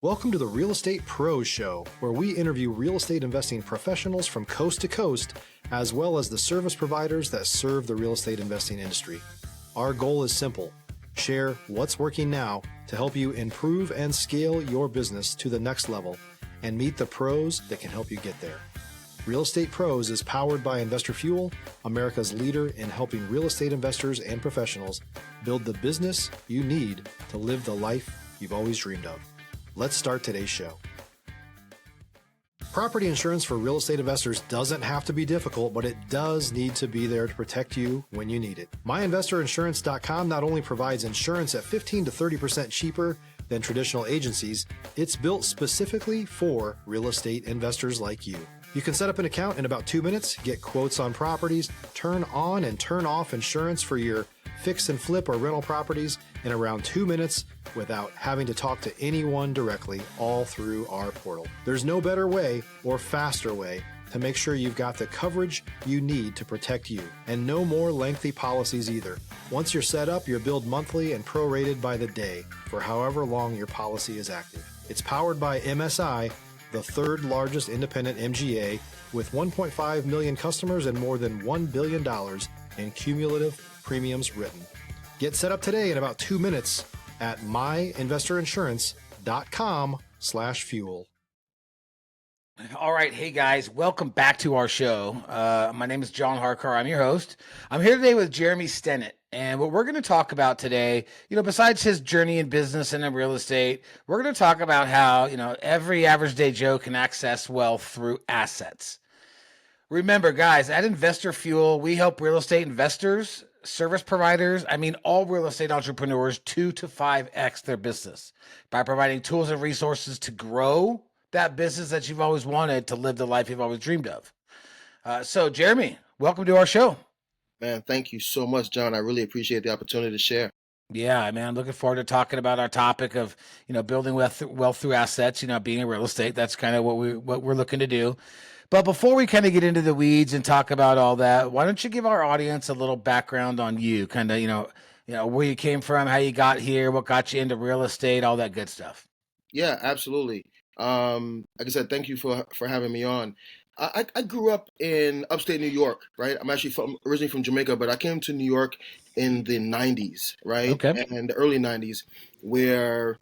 Welcome to the Real Estate Pros Show, where we interview real estate investing professionals from coast to coast, as well as the service providers that serve the real estate investing industry. Our goal is simple: share what's working now to help you improve and scale your business to the next level and meet the pros that can help you get there. Real Estate Pros is powered by Investor Fuel, America's leader in helping real estate investors and professionals build the business you need to live the life you've always dreamed of. Let's start today's show. Property insurance for real estate investors doesn't have to be difficult, but it does need to be there to protect you when you need it. MyInvestorInsurance.com not only provides insurance at 15 to 30% cheaper than traditional agencies, it's built specifically for real estate investors like you. You can set up an account in about 2 minutes, get quotes on properties, turn on and turn off insurance for your fix and flip or rental properties in around 2 minutes without having to talk to anyone directly, all through our portal. There's no better way or faster way to make sure you've got the coverage you need to protect you, and no more lengthy policies either. Once you're set up, you're billed monthly and prorated by the day for however long your policy is active. It's powered by MSI, the third largest independent MGA, with 1.5 million customers and more than $1 billion in cumulative premiums written. Get set up today in about 2 minutes at myinvestorinsurance.com/fuel. All right. Hey, guys. Welcome back to our show. My name is John Harcar. I'm your host. I'm here today with Jeremy Stennett. And what we're going to talk about today, besides his journey in business and in real estate, we're going to talk about how, every average day Joe can access wealth through assets. Remember, guys, at Investor Fuel, we help real estate investors, service providers, all real estate entrepreneurs 2 to 5x their business by providing tools and resources to grow that business that you've always wanted, to live the life you've always dreamed of. So, Jeremy, welcome to our show. Man, thank you so much, John. I really appreciate the opportunity to share. Yeah, man, looking forward to talking about our topic of, building wealth through assets, being in real estate. That's kind of what we're looking to do. But before we kind of get into the weeds and talk about all that, why don't you give our audience a little background on you, kind of, where you came from, how you got here, what got you into real estate, all that good stuff. Yeah, absolutely. Like I said, thank you for having me on. I grew up in upstate New York, right? I'm actually originally from Jamaica, but I came to New York in the 90s, right? Okay. And the early 90s, where,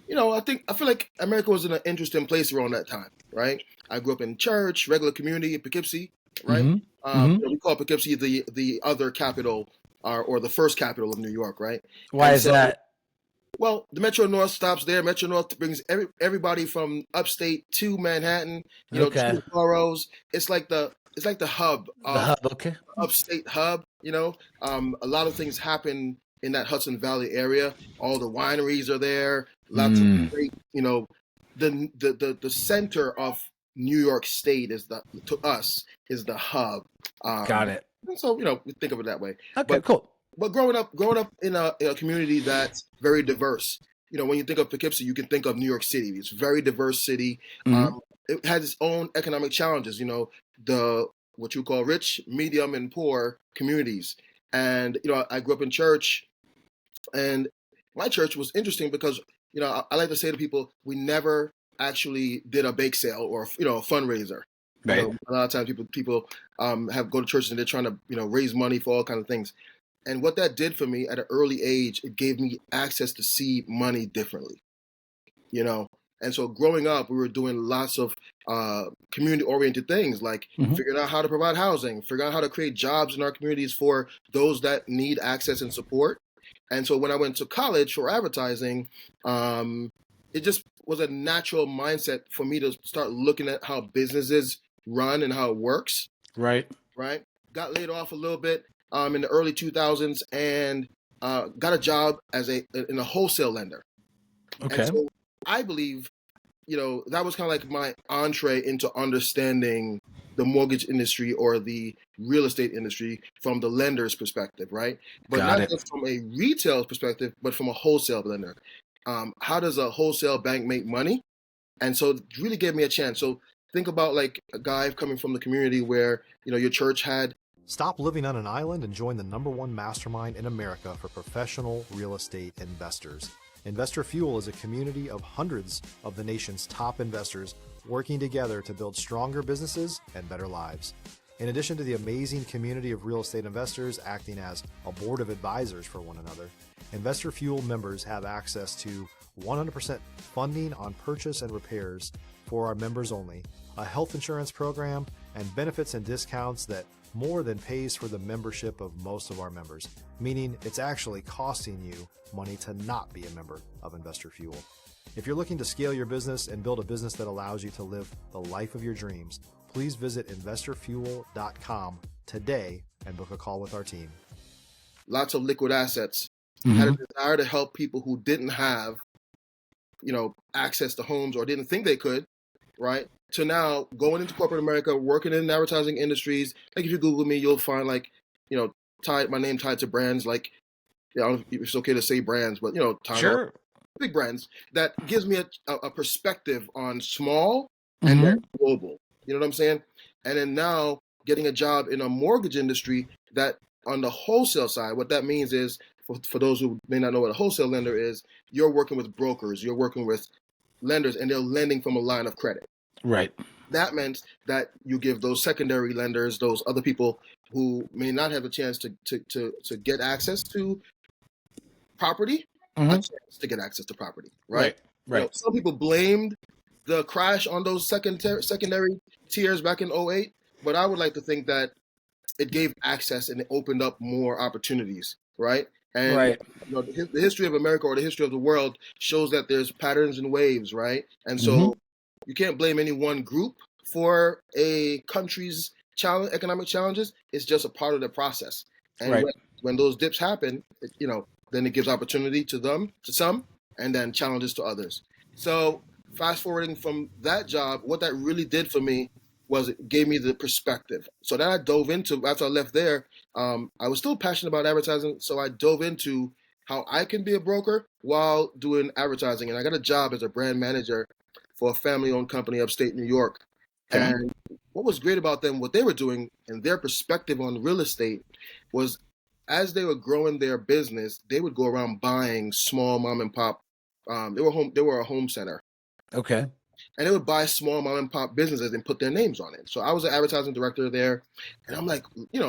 I feel like America was in an interesting place around that time, right? I grew up in church, regular community in Poughkeepsie, right? Mm-hmm. We call Poughkeepsie the other capital, or the first capital of New York, right? Why is that? Well, the Metro North stops there. Metro North brings everybody from upstate to Manhattan, Okay. to the boroughs. It's like the hub, The hub, okay. upstate hub. A lot of things happen in that Hudson Valley area. All the wineries are there. Lots of great, the center of New York State to us is the hub. Got it. So we think of it that way. Okay, cool. But growing up in a community that's very diverse, when you think of Poughkeepsie, you can think of New York City. It's a very diverse city. Mm-hmm. It has its own economic challenges. The what you call rich, medium, and poor communities. And I grew up in church, and my church was interesting because I like to say to people, we never actually did a bake sale or a fundraiser. Right. A lot of times people have go to churches and they're trying to raise money for all kinds of things. And what that did for me at an early age, it gave me access to see money differently, And so growing up, we were doing lots of community-oriented things, like figuring out how to provide housing, figuring out how to create jobs in our communities for those that need access and support. And so when I went to college for advertising, it just was a natural mindset for me to start looking at how businesses run and how it works. Right. Got laid off a little bit in the early 2000s and got a job in a wholesale lender. Okay. And so I believe, that was kind of like my entree into understanding the mortgage industry or the real estate industry from the lender's perspective, right? But not just from a retail perspective, but from a wholesale lender. How does a wholesale bank make money? And so it really gave me a chance. So think about like a guy coming from the community where, your church had. Stop living on an island and join the #1 mastermind in America for professional real estate investors. Investor Fuel is a community of hundreds of the nation's top investors working together to build stronger businesses and better lives. In addition to the amazing community of real estate investors acting as a board of advisors for one another, Investor Fuel members have access to 100% funding on purchase and repairs for our members only, a health insurance program, and benefits and discounts that more than pays for the membership of most of our members, meaning it's actually costing you money to not be a member of Investor Fuel. If you're looking to scale your business and build a business that allows you to live the life of your dreams, please visit investorfuel.com today and book a call with our team. Lots of liquid assets. Had a desire to help people who didn't have, access to homes or didn't think they could, right? To now going into corporate America, working in advertising industries. Like if you Google me, you'll find my name tied to brands like, I don't know if it's okay to say brands, but Sure. Big brands. That gives me a perspective on small and then global. You know what I'm saying? And then now getting a job in a mortgage industry that on the wholesale side, what that means is, for those who may not know what a wholesale lender is, you're working with brokers, you're working with lenders, and they're lending from a line of credit. Right. That meant that you give those secondary lenders, those other people who may not have a chance to get access to property, a chance to get access to property, right? Right. Some people blamed the crash on those secondary tiers back in '08, but I would like to think that it gave access and it opened up more opportunities, right? And the history of America or the history of the world shows that there's patterns and waves, right? And so you can't blame any one group for a country's economic challenges. It's just a part of the process. And when those dips happen, then it gives opportunity to some, and then challenges to others. So fast forwarding from that job, what that really did for me was it gave me the perspective. So then I dove into, after I left there, I was still passionate about advertising. So I dove into how I can be a broker while doing advertising. And I got a job as a brand manager for a family-owned company upstate New York. Okay. And what was great about them, what they were doing and their perspective on real estate was, as they were growing their business, they would go around buying small mom and pop. They were a home center. Okay. And they would buy small mom and pop businesses and put their names on it. So I was an advertising director there, and I'm like, in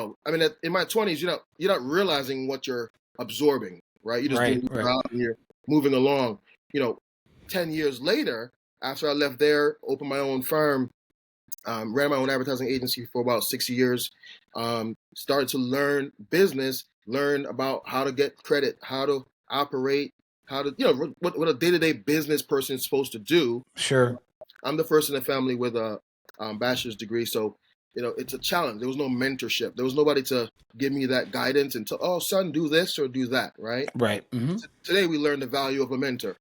my 20s, you're not realizing what you're absorbing, right? You just doing your job and you're moving along. 10 years later, after I left there, opened my own firm, ran my own advertising agency for about 6 years, started to learn business, learn about how to get credit, how to operate, how to, what a day-to-day business person is supposed to do. Sure. I'm the first in the family with a bachelor's degree, so it's a challenge. There was no mentorship. There was nobody to give me that guidance and son, do this or do that, right? Right. Today we learn the value of a mentor.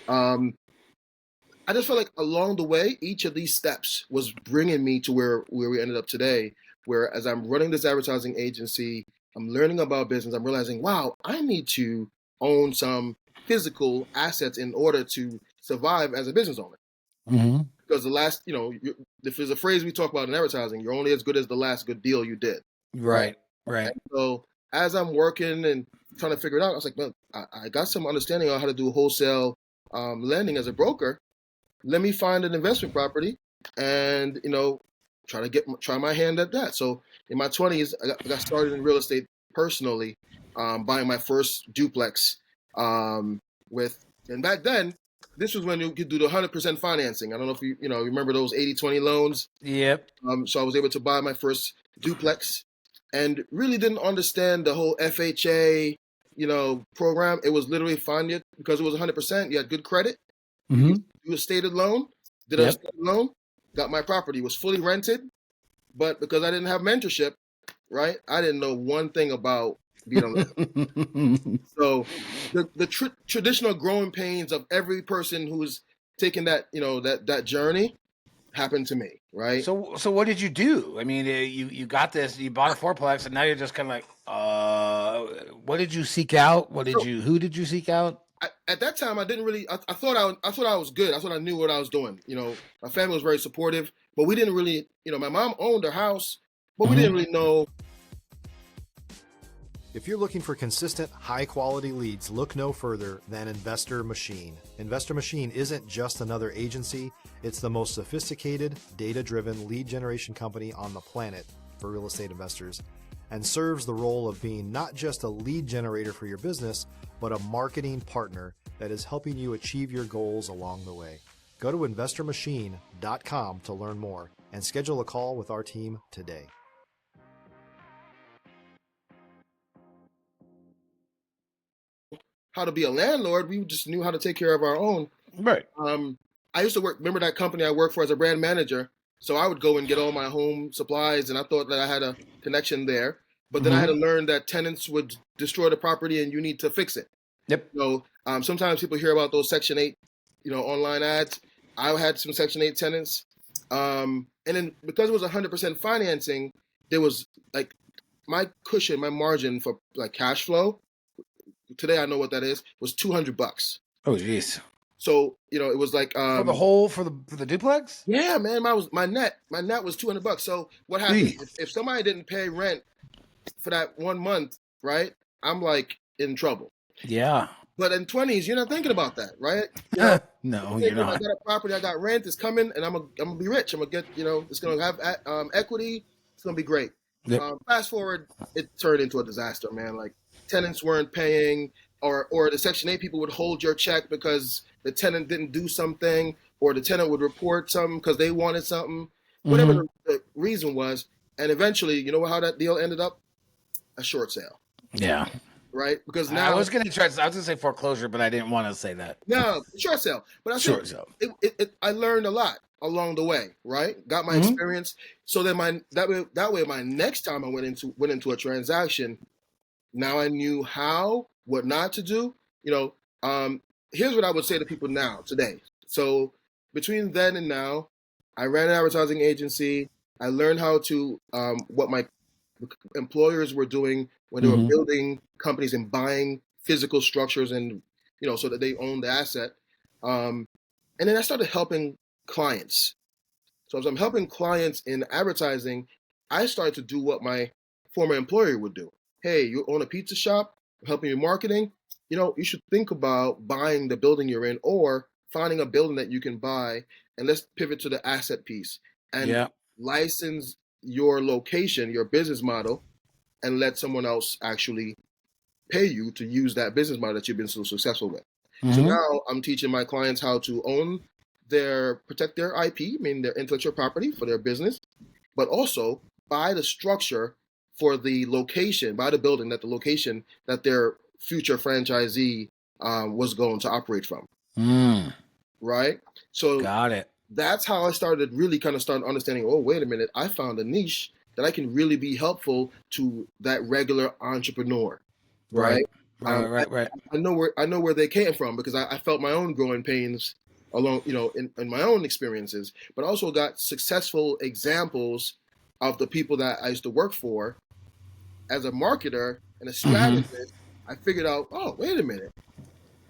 I just felt like along the way, each of these steps was bringing me to where we ended up today, where as I'm running this advertising agency, I'm learning about business, I'm realizing, wow, I need to own some physical assets in order to survive as a business owner. Because the last, if there's a phrase we talk about in advertising, you're only as good as the last good deal you did. Right. And so as I'm working and trying to figure it out, I was like, well, I got some understanding on how to do wholesale lending as a broker. Let me find an investment property and, try my hand at that. So in my 20s, I got started in real estate personally, buying my first duplex and back then, this was when you could do the 100% financing. I don't know if you remember those 80-20 loans. Yep. So I was able to buy my first duplex and really didn't understand the whole FHA, program. It was literally fine because it was 100%. You had good credit. You do a stated loan, did a stated loan, got my property, was fully rented. But because I didn't have mentorship, right, I didn't know one thing about being on the So the traditional growing pains of every person who's taken that, that journey happened to me, right? So what did you do? I mean, you got this, you bought a fourplex, and now you're just kind of like, what did you seek out? Who did you seek out? At that time, I didn't really. I thought I was good. I thought I knew what I was doing. My family was very supportive, but we didn't really. My mom owned her house, but we didn't really know. If you're looking for consistent, high-quality leads, look no further than Investor Machine. Investor Machine isn't just another agency. It's the most sophisticated, data-driven lead generation company on the planet for real estate investors, and serves the role of being not just a lead generator for your business, but a marketing partner that is helping you achieve your goals along the way. Go to investormachine.com to learn more and schedule a call with our team today. How to be a landlord, we just knew how to take care of our own. Right. I used to remember that company I worked for as a brand manager. So I would go and get all my home supplies, and I thought that I had a connection there. But then I had to learn that tenants would destroy the property and you need to fix it. Yep. So sometimes people hear about those Section 8, online ads. I had some Section 8 tenants. And then because it was 100% financing, there was like my cushion, my margin for like cash flow. Today I know what that is, was $200. Oh, geez. So, it was like For the duplex? Yeah, man, my net was $200. So what happened if somebody didn't pay rent for that 1 month, right? I'm like in trouble. Yeah. But in 20s, you're not thinking about that, right? No, you're not. I got a property, I got rent, it's coming, and I'm gonna be rich. I'm gonna get, it's gonna have equity. It's gonna be great. Yep. Fast forward, it turned into a disaster, man. Like tenants weren't paying, or the Section 8 people would hold your check because the tenant didn't do something, or the tenant would report something because they wanted something, whatever the reason was. And eventually, you know how that deal ended up? A short sale. Yeah. Right? Because now I was gonna say foreclosure, but I didn't want to say that. No, short sale. But I short sale. I learned a lot along the way, right? Got my experience. So then that way my next time I went into a transaction, now I knew what not to do. Here's what I would say to people today. So between then and now, I ran an advertising agency. I learned how to what my employers were doing when they were building companies and buying physical structures, and so that they own the asset. And then I started helping clients. So as I'm helping clients in advertising, I started to do what my former employer would do. Hey, you own a pizza shop, I'm helping you marketing. You should think about buying the building you're in, or finding a building that you can buy, and let's pivot to the asset piece and license your location, your business model, and let someone else actually pay you to use that business model that you've been so successful with. So now I'm teaching my clients how to protect their IP, meaning their intellectual property for their business, but also buy the structure for the location, buy the building that their future franchisee was going to operate from. Right? So got it. That's how I started understanding, oh, wait a minute, I found a niche that I can really be helpful to that regular entrepreneur. Right. Right. I know where they came from, because I felt my own growing pains along, in my own experiences, but also got successful examples of the people that I used to work for. As a marketer and a strategist, I figured out, oh, wait a minute,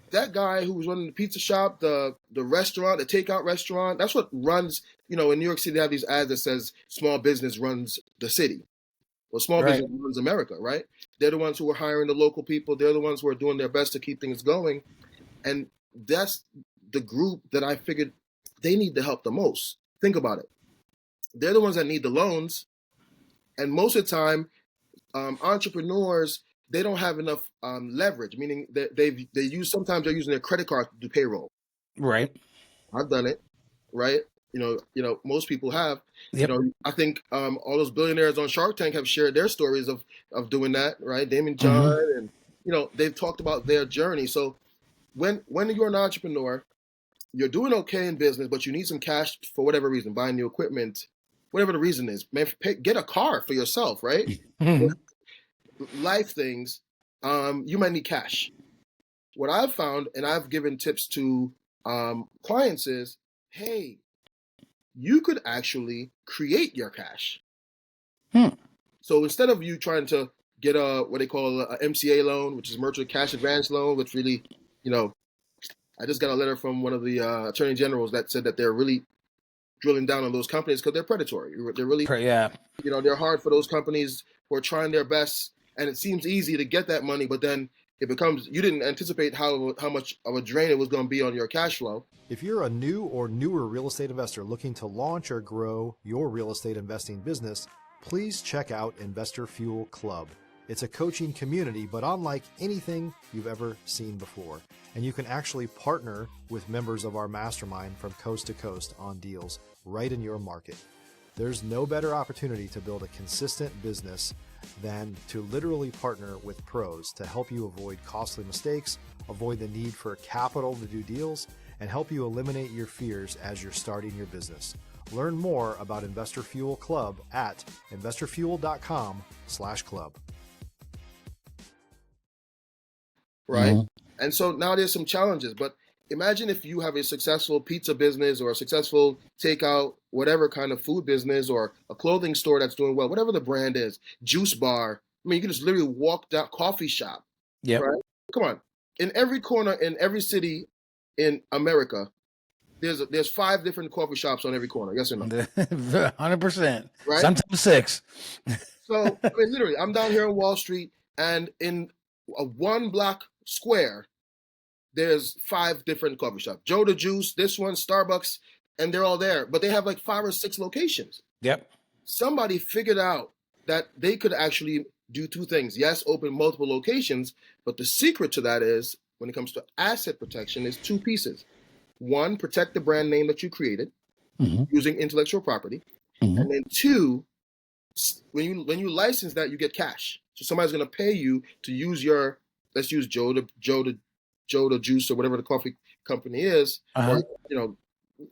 that guy who was running the pizza shop, the restaurant, the takeout restaurant, that's what runs, in New York City, they have these ads that says small business runs the city. Well, small business runs America, right? They're the ones who are hiring the local people. They're the ones who are doing their best to keep things going. And that's the group that I figured they need the help the most. Think about it. They're the ones that need the loans. And most of the time, entrepreneurs, they don't have enough leverage, meaning that sometimes they're using their credit card to do payroll. Right. I've done it, right? Most people have. Yep. I think all those billionaires on Shark Tank have shared their stories of doing that, right? Damon John, and they've talked about their journey. So when you're an entrepreneur, you're doing okay in business, but you need some cash for whatever reason, buying new equipment, whatever the reason is. Man, get a car for yourself, right? Life things, you might need cash. What I've found, and I've given tips to clients, is, hey, you could actually create your cash. So instead of you trying to get what they call a MCA loan, which is merchant cash advance loan, which really, I just got a letter from one of the attorney generals that said that they're really drilling down on those companies because they're predatory. They're really, they're hard for those companies who are trying their best and it seems easy to get that money, but then it becomes, you didn't anticipate how much of a drain it was going to be on your cash flow. If you're a new or newer real estate investor looking to launch or grow your real estate investing business, please check out Investor Fuel Club. It's a coaching community, but unlike anything you've ever seen before. And you can actually partner with members of our mastermind from coast to coast on deals right in your market. There's no better opportunity to build a consistent business than to literally partner with pros to help you avoid costly mistakes, avoid the need for capital to do deals, and help you eliminate your fears as you're starting your business. Learn more about Investor Fuel Club at investorfuel.com/club. Right. Mm-hmm. And so now there's some challenges, but imagine if you have a successful pizza business or a successful takeout, whatever kind of food business, or a clothing store that's doing well, whatever the brand is, juice bar. I mean, you can just literally walk down, coffee shop. Yeah. Right. Come on. In every corner, in every city in America, there's 5 different coffee shops on every corner. Yes or no? 100%. Right. Sometimes 6. So, I mean, literally, I'm down here on Wall Street, and in a 1 block square, there's 5 different coffee shops. Joe the Juice, this one, Starbucks, and they're all there. But they have like 5 or 6 locations. Yep. Somebody figured out that they could actually do 2 things. Yes, open multiple locations, but the secret to that is, when it comes to asset protection, is 2 pieces. 1, protect the brand name that you created using intellectual property. And then 2, when you license that, you get cash. So somebody's going to pay you to use your, let's use Joe the Juice or whatever the coffee company is, or,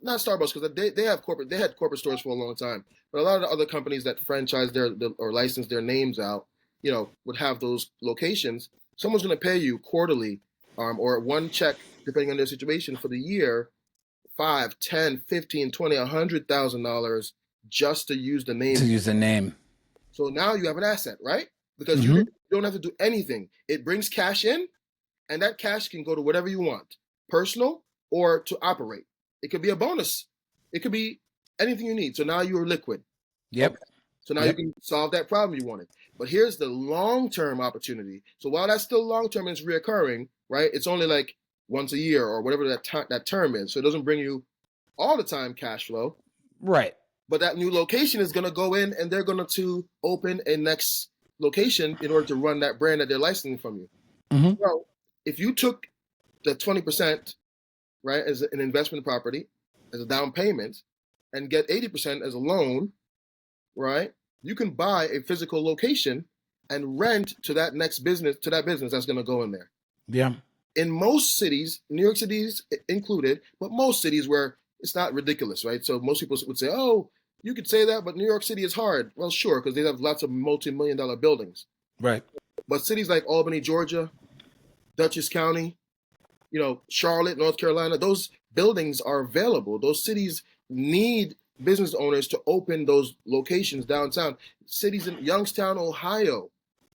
not Starbucks, because they had corporate stores for a long time. But a lot of the other companies that franchise or license their names out, would have those locations. Someone's going to pay you quarterly, or 1 check, depending on their situation, for the year, $5, $10, $15, $20, $100,000 just to use the name. So now you have an asset, right? Because you don't have to do anything. It brings cash in, and that cash can go to whatever you want, personal or to operate. It could be a bonus. It could be anything you need. So now you're liquid. Yep. Okay. So now you can solve that problem you wanted. But here's the long-term opportunity. So while that's still long-term and it's reoccurring, right? It's only like once a year or whatever that term is. So it doesn't bring you all the time cash flow. Right. But that new location is going to go in, and they're going to open a next location in order to run that brand that they're licensing from you. Well, if you took the 20%, right, as an investment property, as a down payment, and get 80% as a loan, right, you can buy a physical location and rent to that business that's going to go in there. Yeah. In most cities, New York City is included, but most cities where it's not ridiculous, right? So most people would say, oh, you could say that, but New York City is hard. Well, sure, because they have lots of multi-million-dollar buildings. Right. But cities like Albany, Georgia, Dutchess County, Charlotte, North Carolina, those buildings are available. Those cities need business owners to open those locations downtown. Cities in Youngstown, Ohio,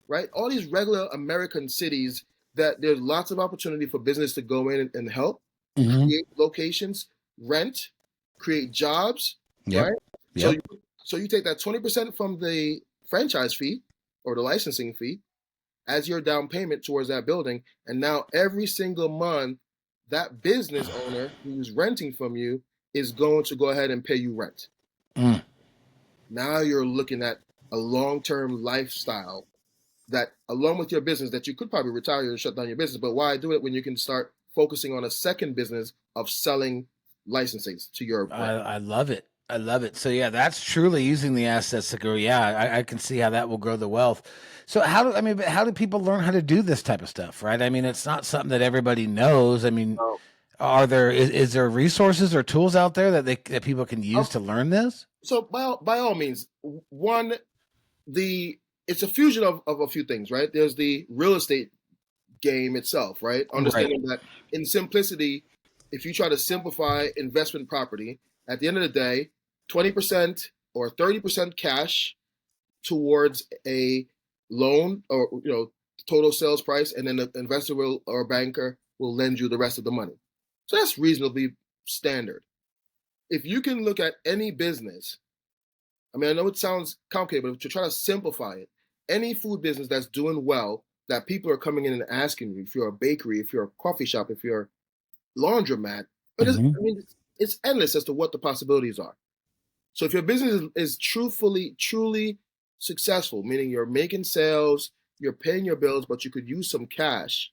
right? All these regular American cities that there's lots of opportunity for business to go in and help create locations, rent, create jobs, right? Yep. So you take that 20% from the franchise fee or the licensing fee as your down payment towards that building, and now every single month, that business owner who's renting from you is going to go ahead and pay you rent. Now you're looking at a long-term lifestyle that, along with your business, that you could probably retire and shut down your business, but why do it when you can start focusing on a second business of selling licenses to your brand? I love it. So yeah, that's truly using the assets to grow. Yeah, I can see how that will grow the wealth. So how do people learn how to do this type of stuff, right? I mean, it's not something that everybody knows. I mean, is there resources or tools out there that people can use to learn this? So by all means, one, it's a fusion of a few things, right? There's the real estate game itself, right? Understanding that in simplicity, if you try to simplify investment property, at the end of the day, 20% or 30% cash towards a loan or total sales price, and then the investor or banker will lend you the rest of the money. So that's reasonably standard. If you can look at any business, I mean, I know it sounds complicated, but to try to simplify it, any food business that's doing well, that people are coming in and asking you, if you're a bakery, if you're a coffee shop, if you're a laundromat, it's endless as to what the possibilities are. So if your business is truly successful, meaning you're making sales, you're paying your bills, but you could use some cash,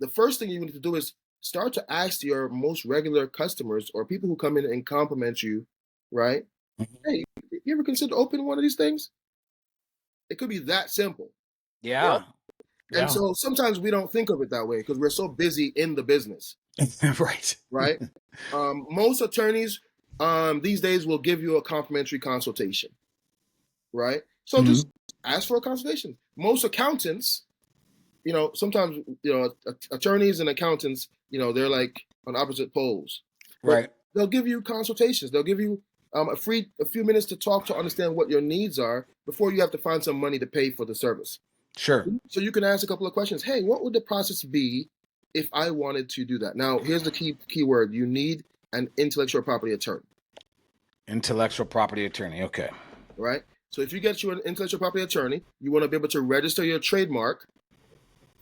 the first thing you need to do is start to ask your most regular customers or people who come in and compliment you, right? Hey, you ever consider opening one of these things? It could be that simple. Yeah. And so sometimes we don't think of it that way because we're so busy in the business. Right. Most attorneys these days will give you a complimentary consultation. Right. So just ask for a consultation. Most accountants, sometimes, attorneys and accountants, they're like on opposite poles. Right. They'll give you consultations. They'll give you a few minutes to talk to understand what your needs are before you have to find some money to pay for the service. Sure. So you can ask a couple of questions. Hey, what would the process be if I wanted to do that? Now, here's the key word. You need an intellectual property attorney. Intellectual property attorney. Okay. Right. So if you get you an intellectual property attorney, you want to be able to register your trademark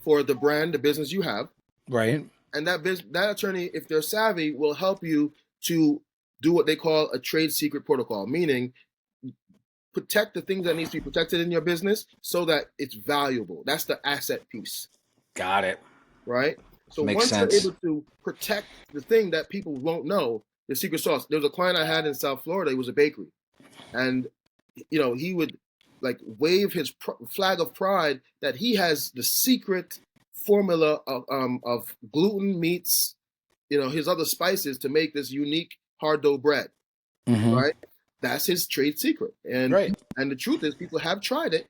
for the brand, the business you have. Right. And that attorney, if they're savvy, will help you to do what they call a trade secret protocol, meaning protect the things that needs to be protected in your business so that it's valuable. That's the asset piece. Got it. Right? So Makes once sense. you're able to protect the thing that people won't know, the secret sauce. There was a client I had in South Florida. He was a bakery. And, he would like wave his flag of pride that he has the secret formula of gluten meats, his other spices to make this unique hard dough bread. Right? That's his trade secret. And and the truth is people have tried it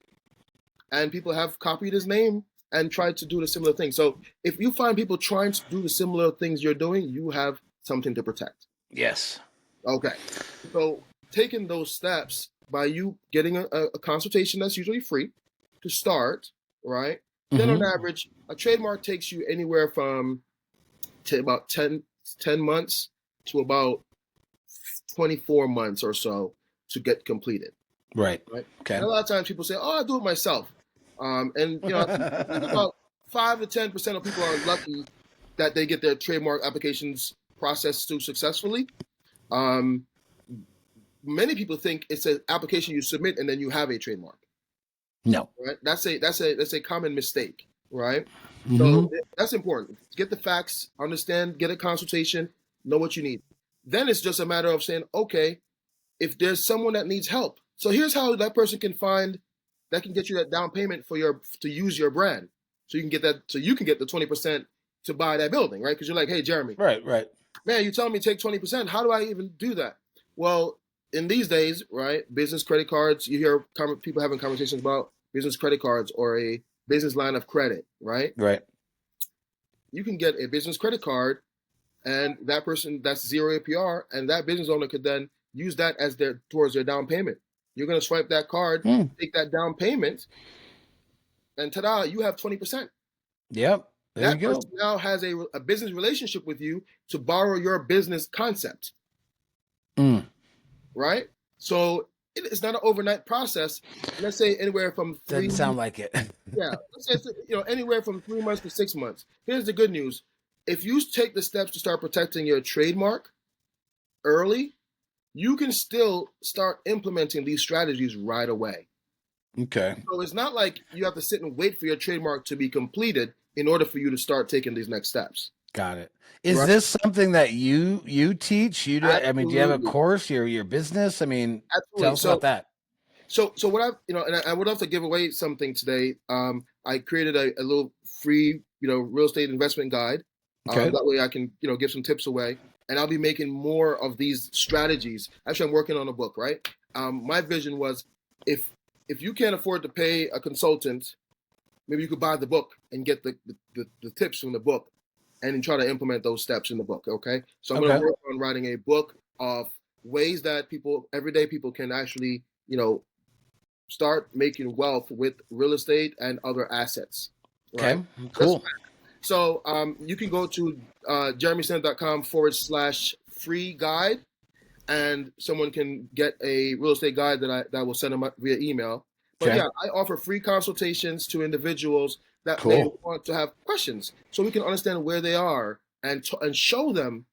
and people have copied his name and tried to do the similar thing. So if you find people trying to do the similar things you're doing, you have something to protect. Yes. Okay. So taking those steps by you getting a consultation that's usually free to start, right? Then on average, a trademark takes you anywhere from about 10 months to about 24 months or so to get completed. Right. Okay. And a lot of times people say, "Oh, I do it myself," and I think about 5 to 10% of people are lucky that they get their trademark applications processed through successfully. Many people think it's an application you submit and then you have a trademark. No. Right? That's a common mistake. Right. So that's important. Get the facts, understand, get a consultation, know what you need. Then it's just a matter of saying, okay, if there's someone that needs help. So here's how that person can get you that down payment to use your brand. So you can get the 20% to buy that building, right? Because you're like, hey, Jeremy. Right. Man, you telling me take 20%. How do I even do that? Well, in these days, right, business credit cards, you hear people having conversations about business credit cards or a business line of credit, right? Right. You can get a business credit card and that person, that's zero APR, and that business owner could then use that as towards their down payment. You're going to swipe that card, take that down payment, and ta-da, you have 20%. Yep. There you go. Person now has a business relationship with you to borrow your business concept. Right? So it's not an overnight process. Let's say anywhere from Doesn't sound like it. Yeah. Let's say it's, anywhere from 3 months to 6 months. Here's the good news. If you take the steps to start protecting your trademark early, you can still start implementing these strategies right away. Okay. So it's not like you have to sit and wait for your trademark to be completed in order for you to start taking these next steps. Got it. Is this something that you teach? Do you have a course, your business? Absolutely. Tell us about that. So what and I would love to give away something today. I created a little free, real estate investment guide. Okay. That way I can, give some tips away, and I'll be making more of these strategies. Actually, I'm working on a book, right? My vision was if you can't afford to pay a consultant, maybe you could buy the book and get the tips from the book and then try to implement those steps in the book. Okay. So I'm going to work on writing a book of ways that everyday people can actually, start making wealth with real estate and other assets. Right? Okay. Cool. So you can go to jeremystennett.com/free guide, and someone can get a real estate guide that will send them via email. But Okay. yeah, I offer free consultations to individuals that may Cool. want to have questions, so we can understand where they are and show them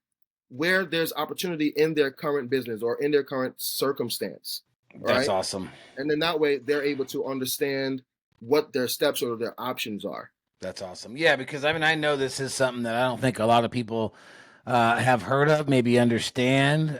where there's opportunity in their current business or in their current circumstance. All That's right, awesome. and then that way they're able to understand what their steps or their options are. That's awesome. Yeah, because I mean, I know this is something that I don't think a lot of people have heard of, maybe understand,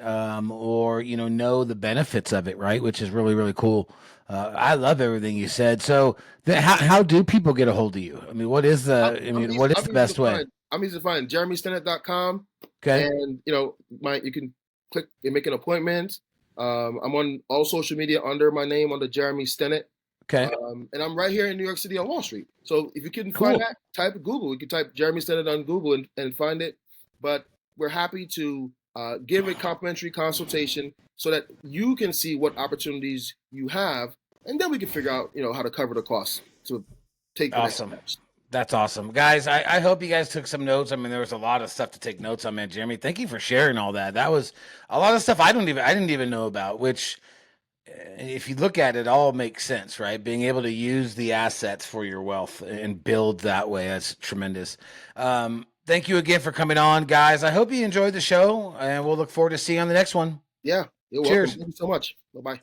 or know the benefits of it, right? Which is really, really cool. I love everything you said. So, how do people get a hold of you? I mean, what is the? I mean, what is I'm the easy best to way? find. I'm easy to find. JeremyStennett.com, Okay. and you can click and make an appointment. I'm on all social media under my name, under Jeremy Stennett. Okay. And I'm right here in New York City on Wall Street. So if you couldn't Cool. find that, type Google. You can type Jeremy Stennett on Google and find it. But we're happy to give a complimentary consultation so that you can see what opportunities you have, and then we can figure out how to cover the costs to take the Awesome. next steps. That's awesome, guys. I hope you guys took some notes. I mean, there was a lot of stuff to take notes on, man. Jeremy, thank you for sharing all that. That was a lot of stuff I didn't even know about, which, if you look at it, all makes sense, right? Being able to use the assets for your wealth and build that way, that's tremendous. Thank you again for coming on, guys. I hope you enjoyed the show, and we'll look forward to seeing you on the next one. Yeah, you're Cheers. welcome. Thank you so much. Bye-bye.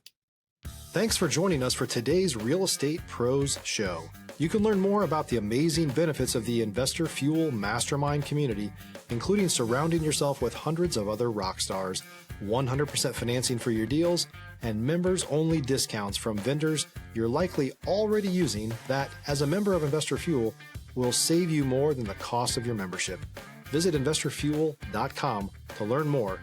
Thanks for joining us for today's Real Estate Pros Show. You can learn more about the amazing benefits of the Investor Fuel Mastermind community, including surrounding yourself with hundreds of other rock stars, 100% financing for your deals, and members-only discounts from vendors you're likely already using that, as a member of Investor Fuel, will save you more than the cost of your membership. Visit investorfuel.com to learn more.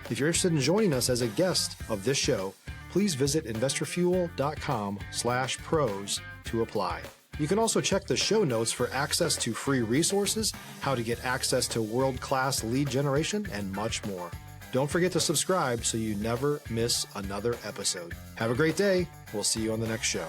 If you're interested in joining us as a guest of this show, please visit investorfuel.com/pros to apply. You can also check the show notes for access to free resources, how to get access to world-class lead generation, and much more. Don't forget to subscribe so you never miss another episode. Have a great day. We'll see you on the next show.